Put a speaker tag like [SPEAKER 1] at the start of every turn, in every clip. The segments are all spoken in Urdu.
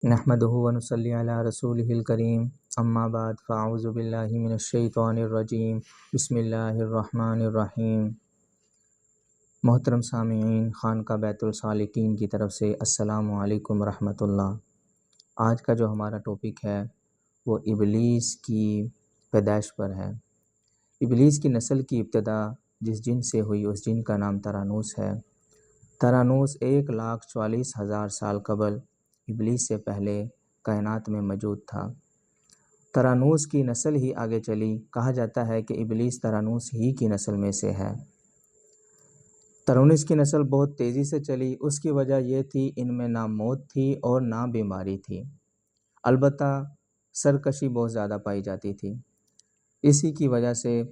[SPEAKER 1] نحمده ونصلي على رسوله الكريم اما بعد فاعوذ باللہ من الشیطان الرجیم بسم اللہ الرحمن الرحیم۔ محترم سامعین، خانقاہ بیت الصالحین کی طرف سے السلام علیکم ورحمۃ اللہ۔ آج کا جو ہمارا ٹاپک ہے وہ ابلیس کی پیدائش پر ہے۔ ابلیس کی نسل کی ابتدا جس جن سے ہوئی اس جن کا نام ترانوس ہے۔ ترانوس 1,44,000 سال قبل ابلیس سے پہلے کائنات میں موجود تھا۔ ترانوس کی نسل ہی آگے چلی۔ کہا جاتا ہے کہ ابلیس ترانوس ہی کی نسل میں سے ہے۔ ترانوس کی نسل بہت تیزی سے چلی۔ اس کی وجہ یہ تھی ان میں نہ موت تھی اور نہ بیماری تھی، البتہ سرکشی بہت زیادہ پائی جاتی تھی۔ اسی کی وجہ سے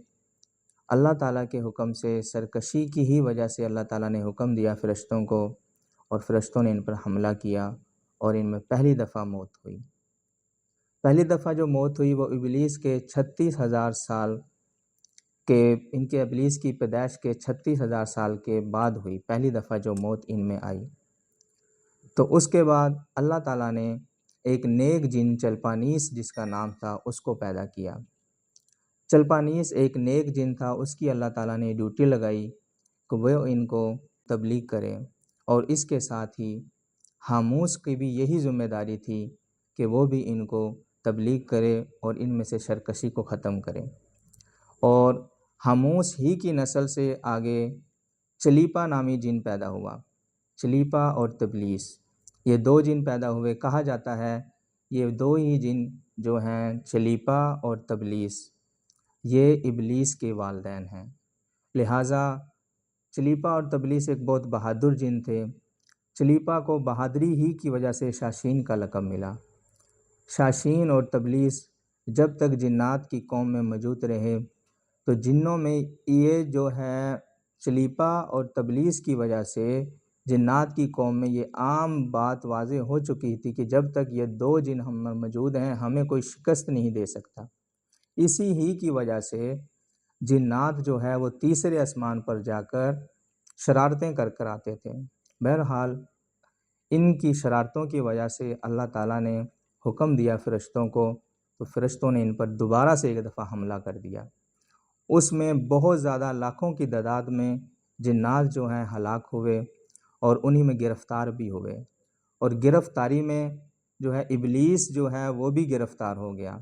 [SPEAKER 1] اللہ تعالیٰ کے حکم سے، سرکشی کی ہی وجہ سے اللہ تعالیٰ نے حکم دیا فرشتوں کو، اور فرشتوں نے ان پر حملہ کیا اور ان میں پہلی دفعہ موت ہوئی۔ پہلی دفعہ جو موت ہوئی وہ ابلیس کے 36,000 سال کے ابلیس کی پیدائش کے 36,000 سال کے بعد ہوئی۔ پہلی دفعہ جو موت ان میں آئی، تو اس کے بعد اللہ تعالیٰ نے ایک نیک جن چلپانیس جس کا نام تھا اس کو پیدا کیا۔ چلپانیس ایک نیک جن تھا، اس کی اللہ تعالیٰ نے ڈیوٹی لگائی کہ وہ ان کو تبلیغ کرے، اور اس کے ساتھ ہی حاموس کی بھی یہی ذمہ داری تھی کہ وہ بھی ان کو تبلیغ کرے اور ان میں سے سرکشی کو ختم کرے۔ اور حاموس ہی کی نسل سے آگے چلیپا نامی جن پیدا ہوا۔ چلیپا اور تبلیس یہ دو جن پیدا ہوئے۔ کہا جاتا ہے یہ دو ہی جن جو ہیں چلیپا اور تبلیس یہ ابلیس کے والدین ہیں۔ لہٰذا چلیپا اور تبلیس ایک بہت بہادر جن تھے۔ چلیپا کو بہادری ہی کی وجہ سے شاشین کا لقب ملا۔ شاشین اور تبلیس جب تک جنات کی قوم میں موجود رہے تو جنوں میں یہ جو ہے چلیپا اور تبلیس کی وجہ سے جنات کی قوم میں یہ عام بات واضح ہو چکی تھی کہ جب تک یہ دو جن ہم میں موجود ہیں ہمیں کوئی شکست نہیں دے سکتا۔ اسی ہی کی وجہ سے جنات جو ہے وہ تیسرے آسمان پر جا کر شرارتیں کر آتے تھے۔ بہرحال ان کی شرارتوں کی وجہ سے اللہ تعالیٰ نے حکم دیا فرشتوں کو، تو فرشتوں نے ان پر دوبارہ سے ایک دفعہ حملہ کر دیا۔ اس میں بہت زیادہ لاکھوں کی تعداد میں جنات جو ہیں ہلاک ہوئے، اور انہی میں گرفتار بھی ہوئے، اور گرفتاری میں جو ہے ابلیس جو ہے وہ بھی گرفتار ہو گیا۔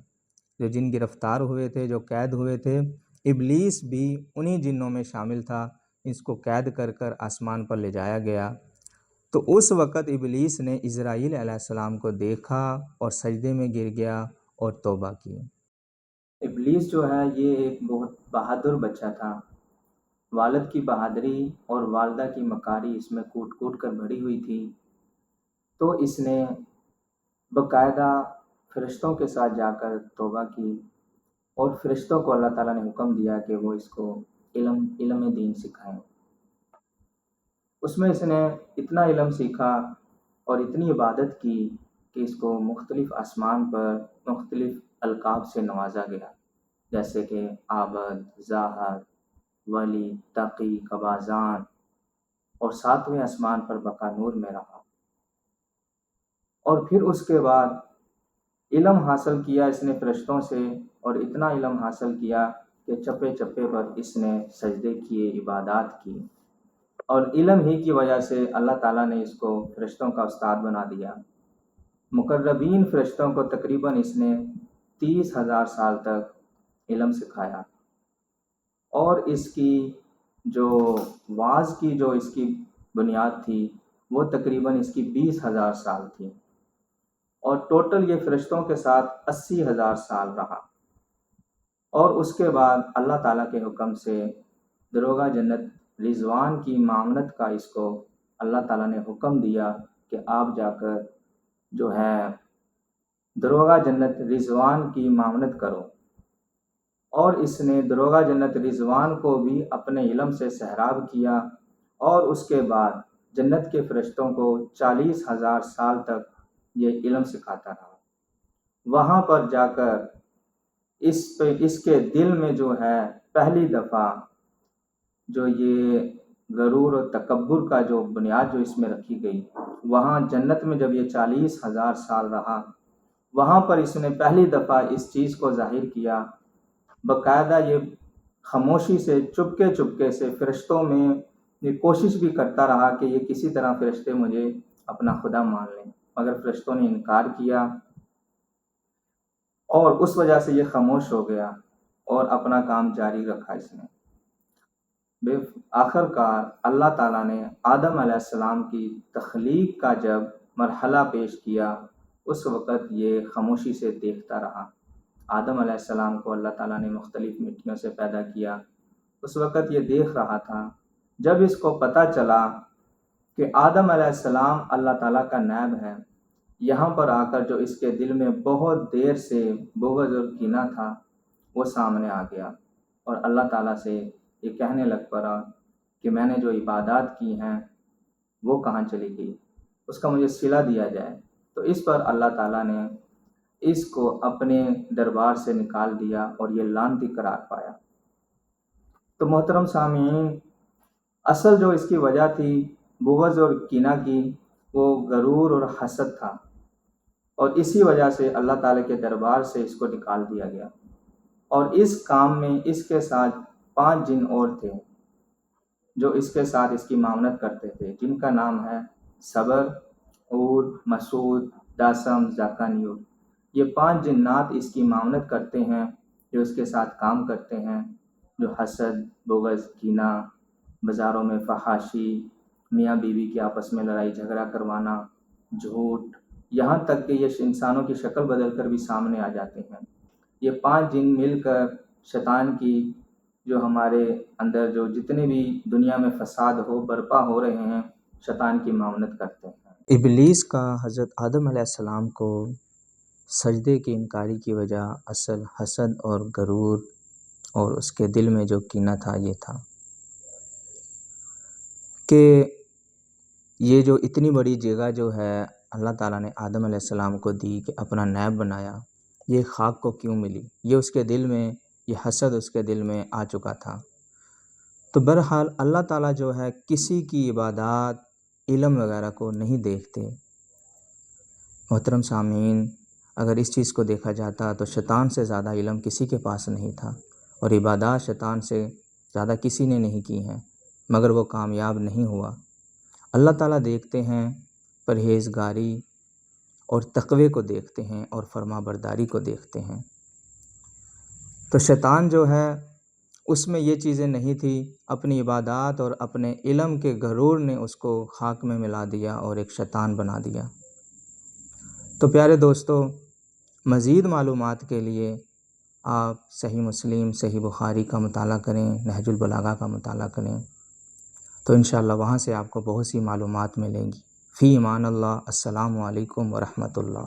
[SPEAKER 1] جو جن گرفتار ہوئے تھے، جو قید ہوئے تھے، ابلیس بھی انہی جنوں میں شامل تھا۔ اس کو قید کر آسمان پر لے جایا گیا۔ تو اس وقت ابلیس نے عزرائیل علیہ السلام کو دیکھا اور سجدے میں گر گیا اور توبہ کی۔ ابلیس جو ہے یہ ایک بہت بہادر بچہ تھا۔ والد کی بہادری اور والدہ کی مکاری اس میں کوٹ کوٹ کر بھری ہوئی تھی، تو اس نے باقاعدہ فرشتوں کے ساتھ جا کر توبہ کی، اور فرشتوں کو اللہ تعالیٰ نے حکم دیا کہ وہ اس کو علم دین سکھائیں۔ اس میں اس نے اتنا علم سیکھا اور اتنی عبادت کی کہ اس کو مختلف آسمان پر مختلف القاب سے نوازا گیا، جیسے کہ عابد، زاہد، ولی، تقی، قبازان، اور 7ویں آسمان پر بقا نور میں رہا۔ اور پھر اس کے بعد علم حاصل کیا اس نے فرشتوں سے، اور اتنا علم حاصل کیا کہ چپے چپے پر اس نے سجدے کیے، عبادات کی، اور علم ہی کی وجہ سے اللہ تعالیٰ نے اس کو فرشتوں کا استاد بنا دیا۔ مقربین فرشتوں کو تقریباً اس نے 30,000 سال تک علم سکھایا، اور اس کی جو وعظ کی جو اس کی بنیاد تھی وہ تقریباً اس کی 20,000 سال تھی، اور ٹوٹل یہ فرشتوں کے ساتھ 80,000 سال رہا۔ اور اس کے بعد اللہ تعالیٰ کے حکم سے دروغہ جنت رضوان کی معاونت کا اس کو اللہ تعالیٰ نے حکم دیا کہ آپ جا کر جو ہے دروغہ جنت رضوان کی معاونت کرو، اور اس نے دروغہ جنت رضوان کو بھی اپنے علم سے سحراب کیا، اور اس کے بعد جنت کے فرشتوں کو 40,000 سال تک یہ علم سکھاتا رہا۔ وہاں پر جا کر اس کے دل میں جو ہے پہلی دفعہ جو یہ غرور اور تکبر کا جو بنیاد جو اس میں رکھی گئی، وہاں جنت میں جب یہ 40,000 سال رہا، وہاں پر اس نے پہلی دفعہ اس چیز کو ظاہر کیا، باقاعدہ یہ خاموشی سے چپکے سے فرشتوں میں یہ کوشش بھی کرتا رہا کہ یہ کسی طرح فرشتے مجھے اپنا خدا مان لیں، مگر فرشتوں نے انکار کیا اور اس وجہ سے یہ خاموش ہو گیا اور اپنا کام جاری رکھا اس نے۔ آخر کار اللہ تعالیٰ نے آدم علیہ السلام کی تخلیق کا جب مرحلہ پیش کیا، اس وقت یہ خاموشی سے دیکھتا رہا۔ آدم علیہ السلام کو اللہ تعالیٰ نے مختلف مٹیوں سے پیدا کیا، اس وقت یہ دیکھ رہا تھا۔ جب اس کو پتہ چلا کہ آدم علیہ السلام اللہ تعالیٰ کا نائب ہے، یہاں پر آ کر جو اس کے دل میں بہت دیر سے بغض اور کینہ تھا وہ سامنے آ گیا، اور اللہ تعالیٰ سے یہ کہنے لگ پڑا کہ میں نے جو عبادات کی ہیں وہ کہاں چلی گئی، اس کا مجھے صلہ دیا جائے۔ تو اس پر اللہ تعالیٰ نے اس کو اپنے دربار سے نکال دیا اور یہ لعنتی قرار پایا۔ تو محترم سامعین، اصل جو اس کی وجہ تھی بغض اور کینہ کی، وہ غرور اور حسد تھا، اور اسی وجہ سے اللہ تعالیٰ کے دربار سے اس کو نکال دیا گیا۔ اور اس کام میں اس کے ساتھ 5 جن اور تھے جو اس کے ساتھ اس کی معاونت کرتے تھے، جن کا نام ہے صبر، اور مسعود، داسم، زاکانیور۔ یہ 5 جنات اس کی معاونت کرتے ہیں، جو اس کے ساتھ کام کرتے ہیں، جو حسد، بغض، کینہ، بازاروں میں فحاشی، میاں بیوی کے آپس میں لڑائی جھگڑا کروانا، جھوٹ، یہاں تک کہ یہ انسانوں کی شکل بدل کر بھی سامنے آ جاتے ہیں۔ یہ 5 جن مل کر شیطان کی جو ہمارے اندر جو جتنے بھی دنیا میں فساد برپا ہو رہے ہیں، شیطان کی معاونت کرتے ہیں۔ ابلیس کا حضرت آدم علیہ السلام کو سجدے کی انکاری کی وجہ اصل حسد اور غرور اور اس کے دل میں جو کینہ تھا یہ تھا کہ یہ جو اتنی بڑی جگہ جو ہے اللہ تعالیٰ نے آدم علیہ السلام کو دی کہ اپنا نائب بنایا، یہ خاک کو کیوں ملی؟ یہ اس کے دل میں، یہ حسد اس کے دل میں آ چکا تھا۔ تو بہرحال اللہ تعالیٰ جو ہے کسی کی عبادات، علم وغیرہ کو نہیں دیکھتے۔ محترم سامعین، اگر اس چیز کو دیکھا جاتا تو شیطان سے زیادہ علم کسی کے پاس نہیں تھا، اور عبادات شیطان سے زیادہ کسی نے نہیں کی ہیں، مگر وہ کامیاب نہیں ہوا۔ اللہ تعالیٰ دیکھتے ہیں پرہیزگاری اور تقوی کو دیکھتے ہیں، اور فرما برداری کو دیکھتے ہیں۔ تو شیطان جو ہے اس میں یہ چیزیں نہیں تھی، اپنی عبادات اور اپنے علم کے غرور نے اس کو خاک میں ملا دیا اور ایک شیطان بنا دیا۔ تو پیارے دوستو، مزید معلومات کے لیے آپ صحیح مسلم، صحیح بخاری کا مطالعہ کریں، نہج البلاغہ کا مطالعہ کریں، تو انشاءاللہ وہاں سے آپ کو بہت سی معلومات ملیں گی۔ فی امان اللہ۔ السلام علیکم ورحمۃ اللہ۔